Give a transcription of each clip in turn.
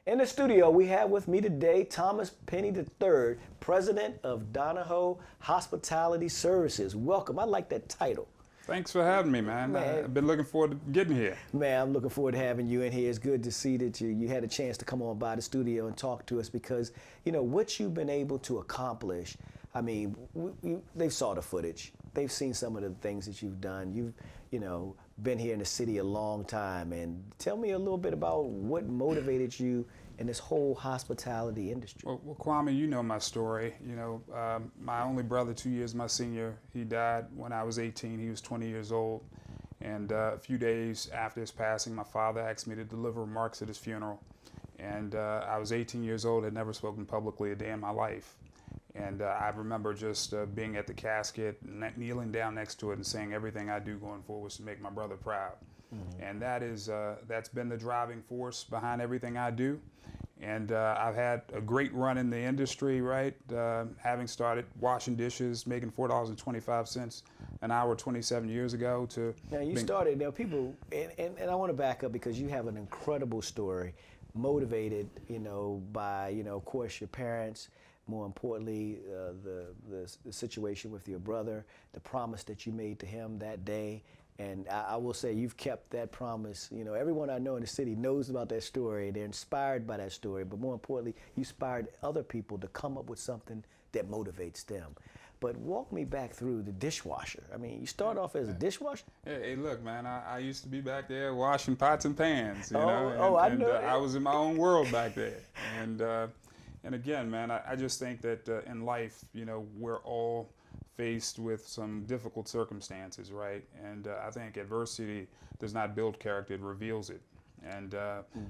In the studio, we have with me today Thomas Penny III, President of Donahoe Hospitality Services. Welcome. I like that title. Thanks for having me, man. I've been looking forward to getting here. Man, I'm looking forward to having you in here. It's good to see that you had a chance to come on by the studio and talk to us because, you know, what you've been able to accomplish, I mean, they've saw the footage. They've seen some of the things that you've done. You've, you know, been here in the city a long time. And tell me a little bit about what motivated you in this whole hospitality industry. Well, Kwame, you know my story. You know, my only brother, 2 years my senior, he died when I was 18. He was 20 years old. And a few days after his passing, my father asked me to deliver remarks at his funeral. And I was 18 years old, had never spoken publicly a day in my life. And I remember just being at the casket, kneeling down next to it and saying everything I do going forward was to make my brother proud. Mm-hmm. And that's been the driving force behind everything I do. And I've had a great run in the industry, right? Having started washing dishes, making $4.25 an hour 27 years ago to... Now you started, you know, people, and I want to back up because you have an incredible story, motivated, you know, by, you know, of course, your parents, more importantly, the situation with your brother, the promise that you made to him that day. And I will say you've kept that promise. You know, everyone I know in the city knows about that story. They're inspired by that story. But more importantly, you inspired other people to come up with something that motivates them. But walk me back through the dishwasher. I mean, you start off as a dishwasher? Hey, look, man, I used to be back there washing pots and pans, you know. I know. I was in my own world back there. And again, man, I just think that in life, you know, we're all faced with some difficult circumstances, right? And I think adversity does not build character, it reveals it. And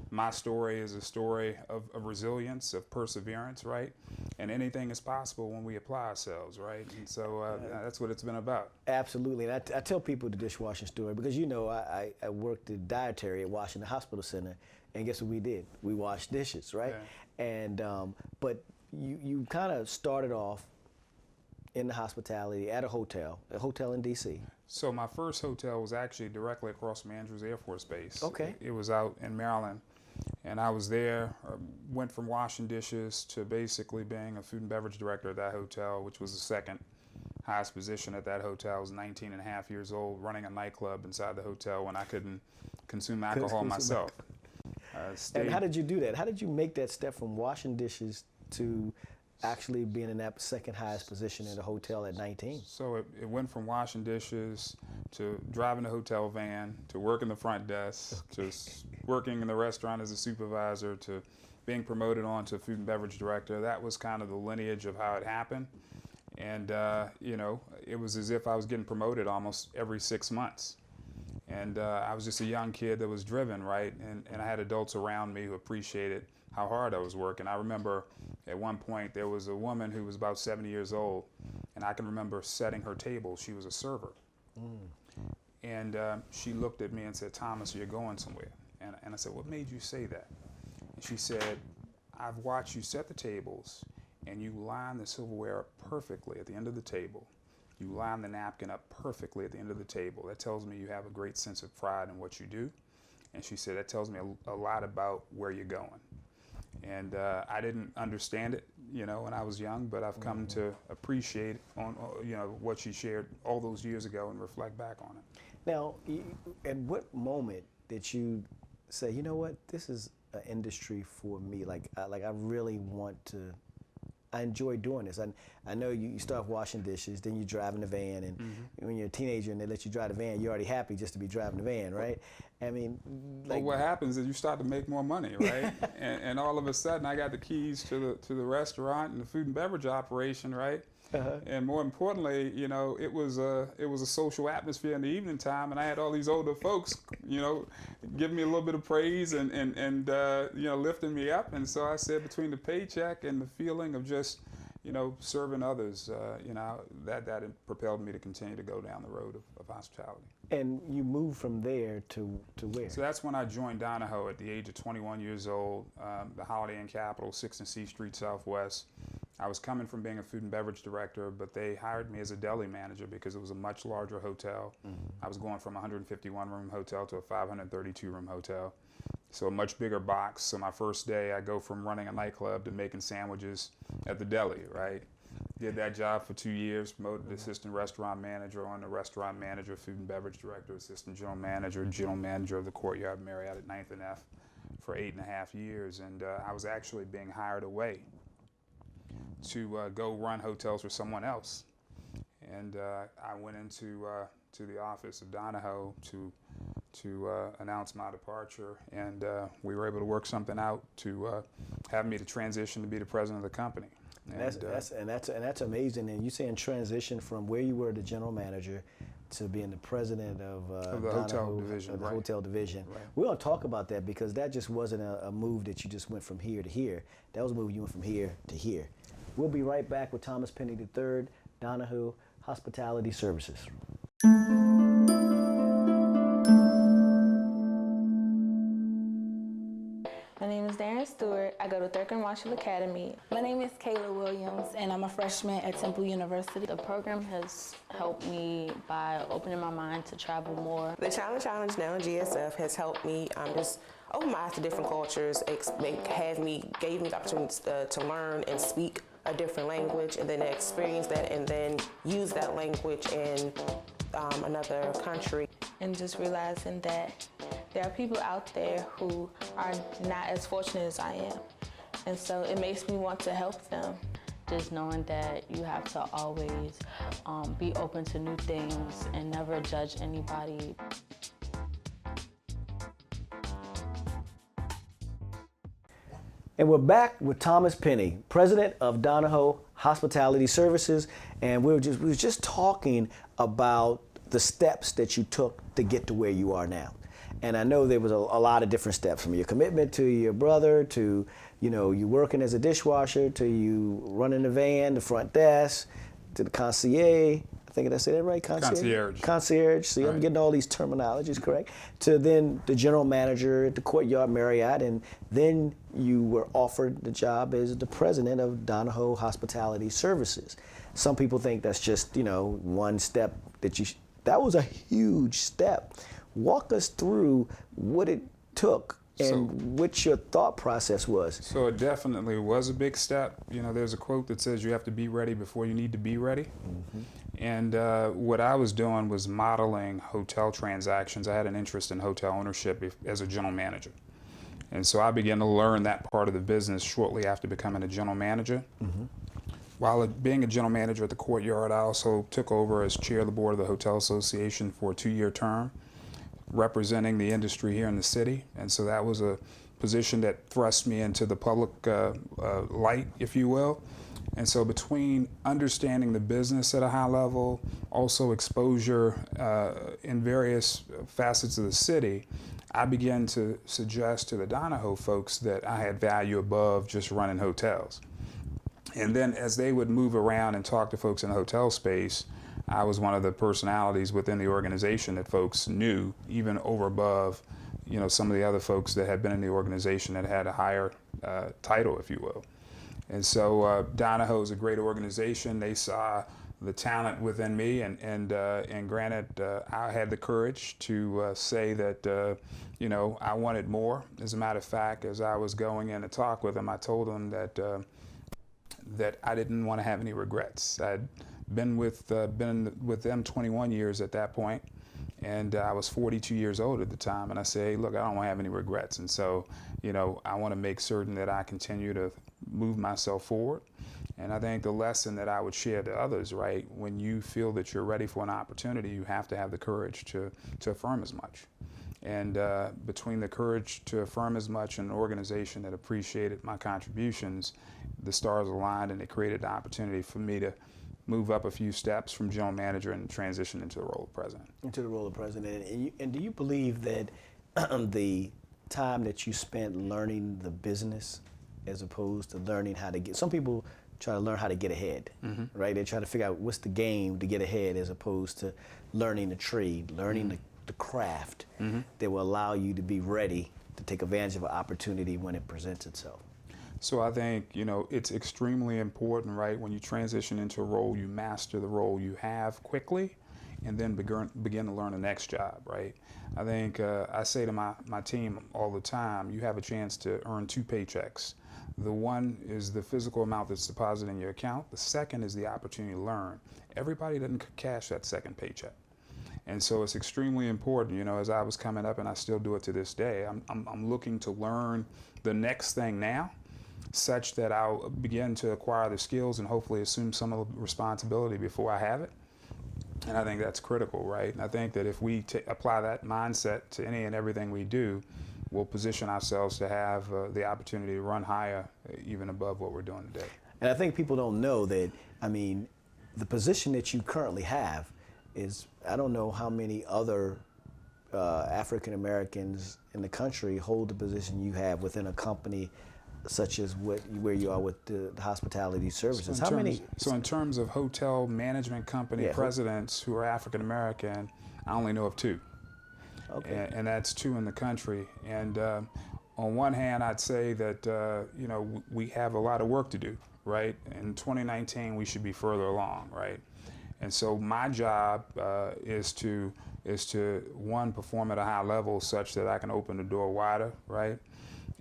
my story is a story of resilience, of perseverance, right? And anything is possible when we apply ourselves, right? And so that's what it's been about. Absolutely. And I tell people the dishwashing story because, you know, I worked at dietary at Washington Hospital Center, and guess what we did? We washed dishes, right? Yeah. And but you kind of started off in the hospitality at a hotel in D.C. So my first hotel was actually directly across from Andrews Air Force Base. Okay. It was out in Maryland, and I was there, went from washing dishes to basically being a food and beverage director at that hotel, which was the second highest position at that hotel. I was 19 and a half years old, running a nightclub inside the hotel when I couldn't consume alcohol myself. And how did you do that? How did you make that step from washing dishes to actually being in that second highest position in the hotel at 19? So it went from washing dishes to driving the hotel van to working the front desk to working in the restaurant as a supervisor to being promoted on to food and beverage director. That was kind of the lineage of how it happened. And, you know, it was as if I was getting promoted almost every 6 months. And I was just a young kid that was driven, right? And I had adults around me who appreciated how hard I was working. I remember at one point there was a woman who was about 70 years old, and I can remember setting her table. She was a server. And she looked at me and said, "Thomas, you're going somewhere." And I said, "What made you say that?" And she said, "I've watched you set the tables, and you line the silverware up perfectly at the end of the table. You line the napkin up perfectly at the end of the table. That tells me you have a great sense of pride in what you do." And she said, "That tells me a lot about where you're going." And I didn't understand it, you know, when I was young, but I've come to appreciate you know, what she shared all those years ago and reflect back on it. Now, at what moment did you say, you know what, this is an industry for me? Like I really want to. I enjoy doing this. I know you start washing dishes, then you drive in the van, and when you're a teenager and they let you drive the van, you're already happy just to be driving the van, right? I mean, like, well, what happens is you start to make more money, right? and all of a sudden, I got the keys to the restaurant and the food and beverage operation, right? And more importantly, you know, it was a social atmosphere in the evening time, and I had all these older folks, you know, giving me a little bit of praise and you know, lifting me up. And so I said, between the paycheck and the feeling of just, you know, serving others, you know, that propelled me to continue to go down the road of hospitality. And you moved from there to where? So that's when I joined Donahoe at the age of 21 years old, the Holiday Inn Capital, 6th and C Street Southwest. I was coming from being a food and beverage director, but they hired me as a deli manager because it was a much larger hotel. I was going from a 151-room hotel to a 532-room hotel. So a much bigger box. So my first day, I go from running a nightclub to making sandwiches at the deli, right? Did that job for 2 years, promoted to assistant restaurant manager, on the restaurant manager, food and beverage director, assistant general manager of the Courtyard Marriott at 9th and F for 8.5 years. And I was actually being hired away to go run hotels for someone else. And I went into to the office of Donahoe to announce my departure, and we were able to work something out to have me to transition to be the president of the company. And that's amazing. And you saying transition from where you were the general manager to being the president of the hotel division. Of the right. hotel division. Right. We're gonna talk about that because that just wasn't a move that you just went from here to here. That was a move you went from here to here. We'll be right back with Thomas Penny III, Donahoe Hospitality Services. My name is Darren Stewart. I go to Thurgood Marshall Academy. My name is Kayla Williams, and I'm a freshman at Temple University. The program has helped me by opening my mind to travel more. The Challenge now in GSF has helped me just open my eyes to different cultures, gave me the opportunity to learn and speak a different language, and then experience that and then use that language in another country. And just realizing that there are people out there who are not as fortunate as I am. And so it makes me want to help them. Just knowing that you have to always be open to new things and never judge anybody. And we're back with Thomas Penny, president of Donahoe Hospitality Services, and we were just talking about the steps that you took to get to where you are now. And I know there was a lot of different steps, from your commitment to your brother to, you working as a dishwasher, to you running the van, the front desk, to the concierge. I think did I say that right? Concierge. Concierge. See, I'm getting all these terminologies correct. To then the general manager at the Courtyard Marriott, and then you were offered the job as the president of Donahoe Hospitality Services. Some people think that's just, one step that was a huge step. Walk us through what it took and what your thought process was. So it definitely was a big step. There's a quote that says you have to be ready before you need to be ready. Mm-hmm. And what I was doing was modeling hotel transactions. I had an interest in hotel ownership as a general manager. And so I began to learn that part of the business shortly after becoming a general manager. Mm-hmm. While being a general manager at the Courtyard, I also took over as chair of the board of the Hotel Association for a 2-year term, representing the industry here in the city. And so that was a position that thrust me into the public light, if you will. And so between understanding the business at a high level, also exposure in various facets of the city, I began to suggest to the Donahoe folks that I had value above just running hotels. And then as they would move around and talk to folks in the hotel space, I was one of the personalities within the organization that folks knew, even over above, some of the other folks that had been in the organization that had a higher title, if you will. And so Donahoe is a great organization. They saw the talent within me, and granted, I had the courage to say that, I wanted more. As a matter of fact, as I was going in to talk with them, I told them that I didn't want to have any regrets. I'd been with them 21 years at that point, and I was 42 years old at the time. And I say, hey, look, I don't want to have any regrets. And so, I want to make certain that I continue to move myself forward. And I think the lesson that I would share to others, right, when you feel that you're ready for an opportunity, you have to have the courage to affirm as much. And between the courage to affirm as much and an organization that appreciated my contributions, the stars aligned and it created the opportunity for me to move up a few steps from general manager and transition into the role of president. Into the role of president. And do you believe that the time that you spent learning the business as opposed to learning how to some people try to learn how to get ahead, mm-hmm. right? They try to figure out what's the game to get ahead as opposed to learning the trade, learning the craft mm-hmm. that will allow you to be ready to take advantage of an opportunity when it presents itself. So I think, it's extremely important, right? When you transition into a role, you master the role you have quickly, and then begin to learn the next job, right? I think I say to my team all the time, you have a chance to earn 2 paychecks. The one is the physical amount that's deposited in your account. The second is the opportunity to learn. Everybody doesn't cash that second paycheck. And so it's extremely important, you know, as I was coming up, and I still do it to this day, I'm looking to learn the next thing now, such that I'll begin to acquire the skills and hopefully assume some of the responsibility before I have it. And I think that's critical, right? And I think that if we apply that mindset to any and everything we do, we'll position ourselves to have the opportunity to run higher, even above what we're doing today. And I think people don't know that, I mean, the position that you currently have is, I don't know how many other African Americans in the country hold the position you have within a company such as where you are with the hospitality services. So in terms of hotel management company presidents who are African American, I only know of 2. Okay. And that's 2 in the country. And on one hand, I'd say that you know, we have a lot of work to do, right? In 2019, we should be further along, right? And so my job is to one, perform at a high level such that I can open the door wider, right?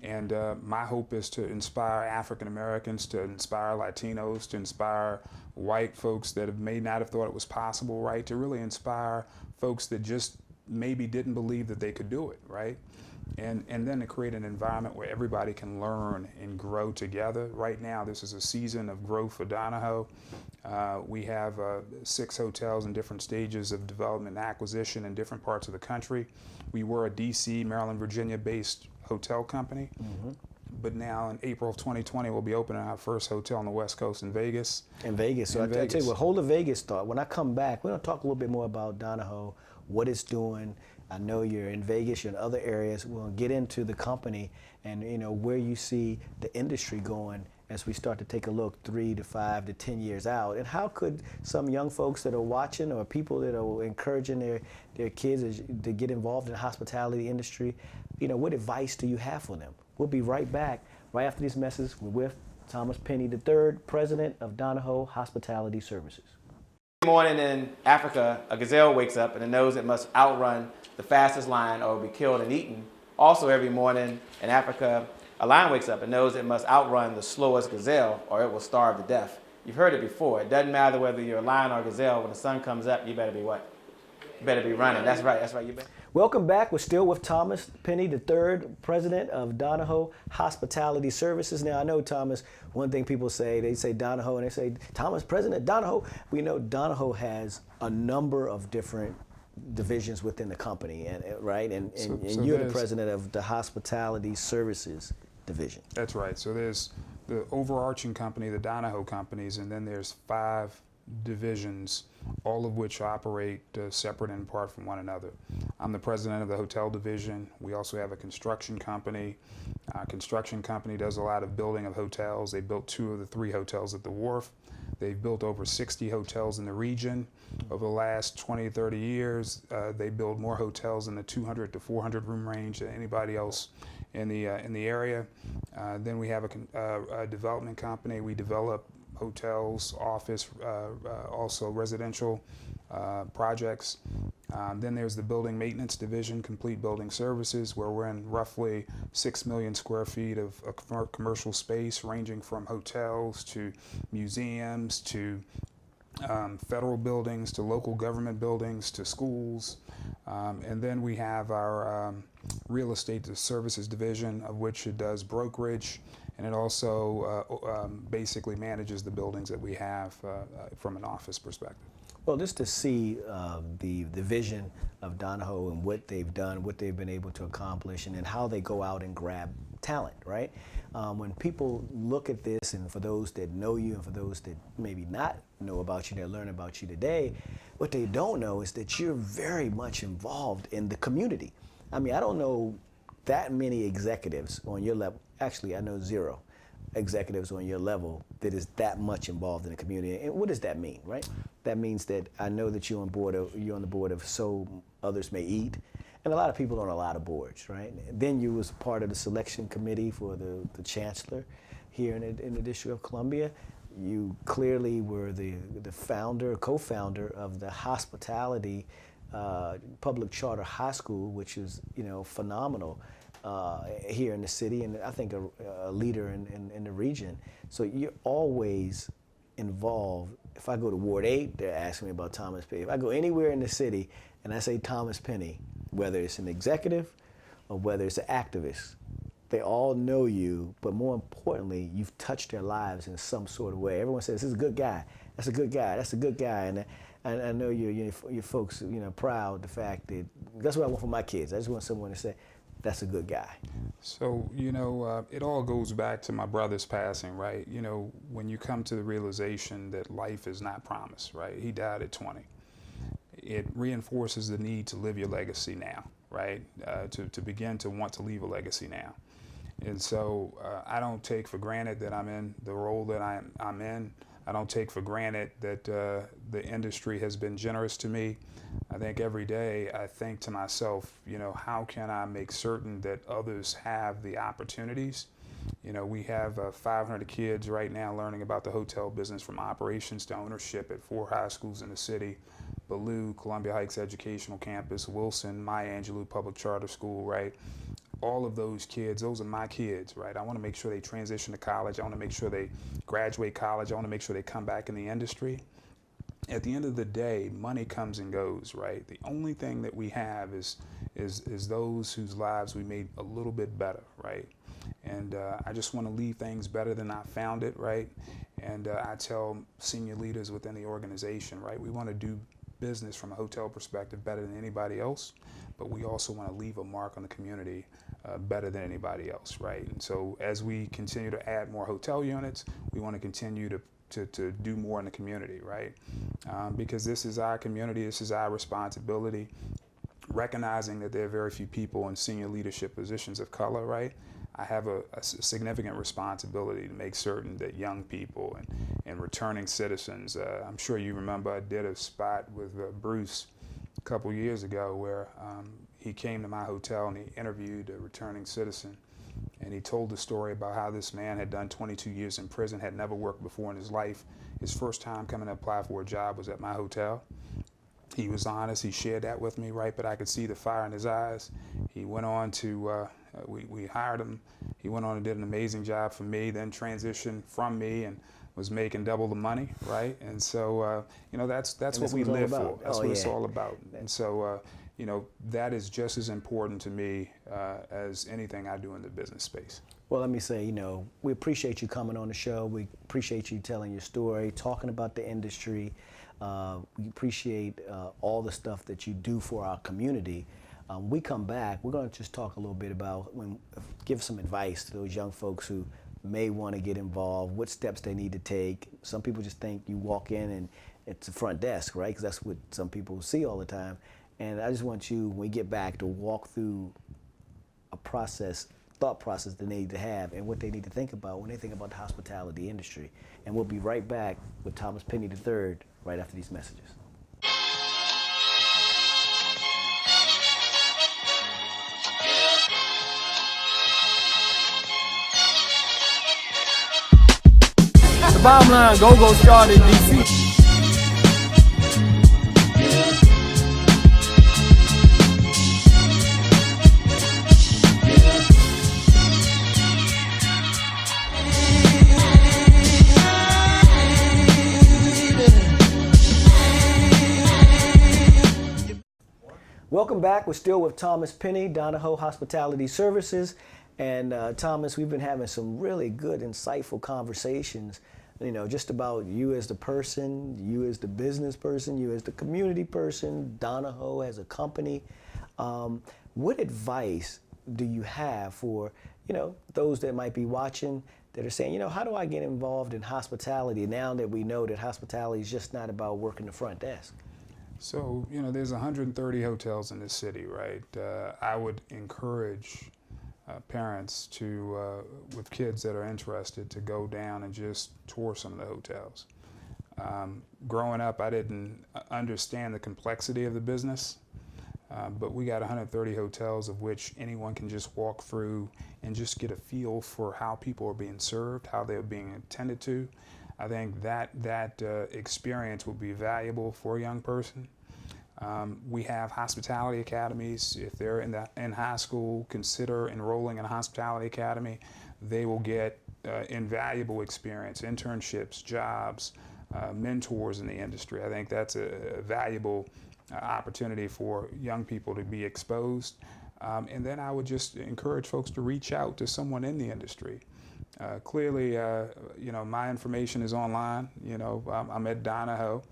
And my hope is to inspire African Americans, to inspire Latinos, to inspire white folks that may not have thought it was possible, right? To really inspire folks that just maybe didn't believe that they could do it, right? And then to create an environment where everybody can learn and grow together. Right now, this is a season of growth for Donahoe. We have 6 hotels in different stages of development and acquisition in different parts of the country. We were a DC, Maryland, Virginia-based hotel company. Mm-hmm. But now in April of 2020, we'll be opening our first hotel on the West Coast in Vegas. In Vegas. So I tell you what, hold the Vegas thought. When I come back, we're going to talk a little bit more about Donahoe, what it's doing. I know you're in Vegas, you're in other areas. We'll get into the company and, you know, where you see the industry going as we start to take a look 3 to 5 to 10 years out. And how could some young folks that are watching, or people that are encouraging their kids to get involved in the hospitality industry, you know, what advice do you have for them? We'll be right back right after these messages. We're with Thomas Penny III, President of Donahoe Hospitality Services. Every morning in Africa, a gazelle wakes up and it knows it must outrun the fastest lion or be killed and eaten. Also every morning in Africa, a lion wakes up and knows it must outrun the slowest gazelle or it will starve to death. You've heard it before. It doesn't matter whether you're a lion or a gazelle. When the sun comes up, you better be what? You better be running. That's right. That's right. You better. Welcome back. We're still with Thomas Penny III, President of Donahoe Hospitality Services. Now, I know, Thomas, one thing people say, they say Donahoe and they say, Thomas, President Donahoe. We know Donahoe has a number of different divisions within the company, and right? And you're the president of the Hospitality Services Division. That's right. So there's the overarching company, the Donahoe Companies, and then there's 5 divisions, all of which operate separate and apart from one another. I'm the president of the hotel division. We also have a construction company. Construction company does a lot of building of hotels. They built 2 of the 3 hotels at the Wharf. They've built over 60 hotels in the region. Over the last 20, 30 years, they build more hotels in the 200 to 400 room range than anybody else in the area. Then we have a development company. We develop hotels, office, also residential projects. Then there's the building maintenance division, complete building services, where we're in roughly 6 million square feet of commercial space, ranging from hotels to museums to federal buildings to local government buildings to schools. And then we have our real estate services division, of which it does brokerage, and it also basically manages the buildings that we have from an office perspective. Well, just to see the vision of Donahoe and what they've done, what they've been able to accomplish, and then how they go out and grab talent, right? When people look at this, and for those that know you and for those that maybe not know about you, that learn about you today, what they don't know is that you're very much involved in the community. I mean, I don't know that many executives on your level. Actually, I know 0 executives on your level that is that much involved in the community. And what does that mean, right? That means that I know that you're on the board of So Others May Eat, and a lot of people on a lot of boards, right? Then you was part of the selection committee for the chancellor here in the District of Columbia. you clearly were the founder, co-founder of the hospitality public charter high school, which is, you know, phenomenal here in the city, and I think a leader in the region. So you're always involved. If I go to Ward 8, they're asking me about Thomas Penny. If I go anywhere in the city and I say Thomas Penny, whether it's an executive or whether it's an activist, they all know you, but more importantly, you've touched their lives in some sort of way. Everyone says, this is a good guy, that's a good guy, that's a good guy. And I know you folks, you know, proud the fact that that's what I want for my kids. I just want someone to say, that's a good guy. So, you know, it all goes back to my brother's passing, right? You know, when you come to the realization that life is not promised, right? He died at 20. It reinforces the need to live your legacy now, right? To begin to want to leave a legacy now. And so I don't take for granted that I'm in the role that I'm in. I don't take for granted that the industry has been generous to me. I think every day I think to myself, you know, how can I make certain that others have the opportunities? You know, we have 500 kids right now learning about the hotel business, from operations to ownership, at 4 high schools in the city: Ballou, Columbia Heights Educational Campus, Wilson, Maya Angelou Public Charter School, right? All of those kids, those are my kids, right? I want to make sure they transition to college. I want to make sure they graduate college. I want to make sure they come back in the industry. At the end of the day, money comes and goes, right? The only thing that we have is those whose lives we made a little bit better, right? And I just want to leave things better than I found it, right? And I tell senior leaders within the organization, right, we want to do business from a hotel perspective better than anybody else, but we also want to leave a mark on the community better than anybody else, right? And so as we continue to add more hotel units, we want to continue to do more in the community, right? Because this is our community, this is our responsibility, recognizing that there are very few people in senior leadership positions of color, right? I have a significant responsibility to make certain that young people and returning citizens, I'm sure you remember I did a spot with Bruce a couple years ago where he came to my hotel and he interviewed a returning citizen, and he told the story about how this man had done 22 years in prison, had never worked before in his life. His first time coming to apply for a job was at my hotel. He was honest, he shared that with me, right, but I could see the fire in his eyes. He went on to, we hired him, he went on and did an amazing job for me, then transitioned from me and was making double the money, right? And so, you know, that's what we live for. That's what it's all about. And so, you know, that is just as important to me as anything I do in the business space. Well, let me say, you know, we appreciate you coming on the show. We appreciate you telling your story, talking about the industry. We appreciate all the stuff that you do for our community. We come back, we're going to just talk a little bit about, give some advice to those young folks who may want to get involved, what steps they need to take. Some people just think you walk in and it's a front desk, right? Because that's what some people see all the time. And I just want you, when we get back, to walk through a thought process that they need to have and what they need to think about when they think about the hospitality industry. And we'll be right back with Thomas Penny III right after these messages. The bottom line, go started in DC. Welcome back. We're still with Thomas Penny, Donahoe Hospitality Services. And Thomas, we've been having some really good, insightful conversations, you know, just about you as the person, you as the business person, you as the community person, Donahoe as a company. What advice do you have for, you know, those that might be watching that are saying, you know, how do I get involved in hospitality now that we know that hospitality is just not about working the front desk? So, you know, there's 130 hotels in this city, right? I would encourage parents to, with kids that are interested, to go down and just tour some of the hotels. Growing up, I didn't understand the complexity of the business, but we got 130 hotels of which anyone can just walk through and just get a feel for how people are being served, how they're being attended to. I think that experience will be valuable for a young person. We have hospitality academies. If they're in high school, consider enrolling in a hospitality academy. They will get invaluable experience, internships, jobs, mentors in the industry. I think that's a valuable opportunity for young people to be exposed. And then I would just encourage folks to reach out to someone in the industry. Clearly, you know, my information is online. You know, I'm at Donahoe,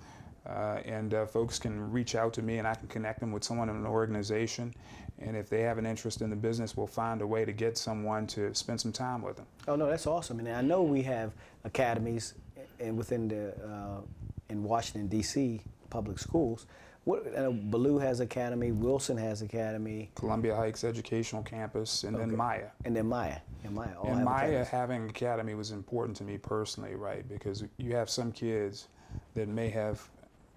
and folks can reach out to me, and I can connect them with someone in an organization. And if they have an interest in the business, we'll find a way to get someone to spend some time with them. Oh no, that's awesome. And I know we have academies within the in Washington D.C. public schools. I know Ballou has academy, Wilson has academy, Columbia Heights Educational Campus, and then Maya. And then Maya. All And have Maya academies. having an academy was important to me personally, right? Because you have some kids that may have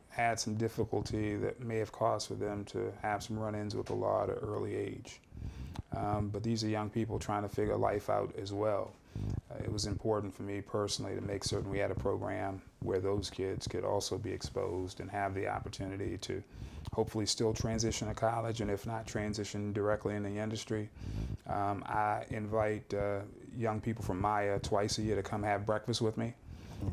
had some difficulty that may have caused for them to have some run-ins with the law at an early age. But these are young people trying to figure life out as well. It was important for me personally to make certain we had a program where those kids could also be exposed and have the opportunity to hopefully still transition to college, and if not, transition directly in the industry. I invite young people from Maya twice a year to come have breakfast with me.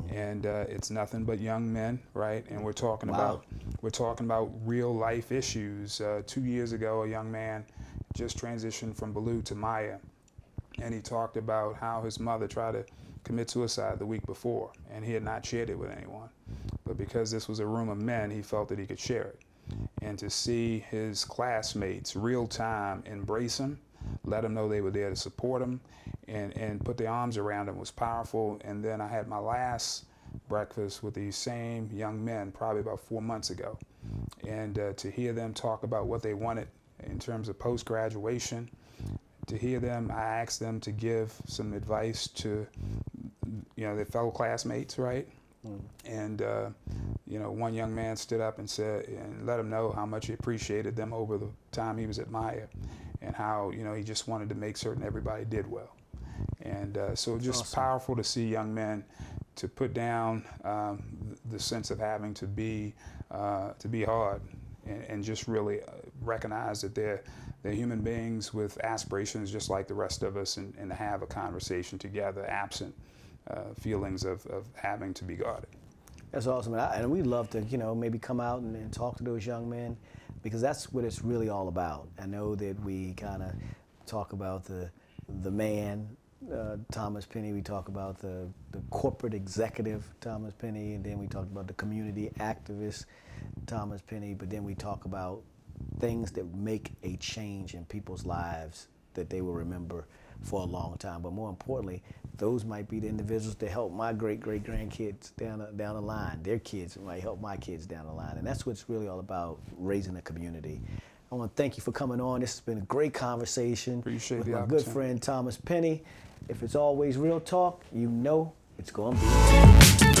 And it's nothing but young men, right? And we're talking about real life issues. 2 years ago, a young man just transitioned from Ballou to Maya, and he talked about how his mother tried to commit suicide the week before, and he had not shared it with anyone. But because this was a room of men, he felt that he could share it. And to see his classmates real time embrace him, let him know they were there to support him, and put their arms around him was powerful. And then I had my last breakfast with these same young men probably about 4 months ago. And to hear them talk about what they wanted in terms of post-graduation, to hear them, I asked them to give some advice to, you know, their fellow classmates, right? And, you know, one young man stood up and said, and let him know how much he appreciated them over the time he was at Maya, and how, you know, he just wanted to make certain everybody did well. And so just awesome. Powerful to see young men to put down the sense of having to be hard, and just really recognize that they're human beings with aspirations just like the rest of us, and to have a conversation together absent feelings of having to be guarded. That's awesome. And we'd love to, you know, maybe come out and talk to those young men, because that's what it's really all about. I know that we kind of talk about the man, Thomas Penny. We talk about the corporate executive, Thomas Penny, and then we talk about the community activist, Thomas Penny, but then we talk about things that make a change in people's lives that they will remember for a long time. But more importantly, those might be the individuals that help my great-great-grandkids down the line. Their kids might help my kids down the line. And that's what it's really all about, raising a community. I want to thank you for coming on. This has been a great conversation with my good friend Thomas Penny. If it's always real talk, you know it's going to be.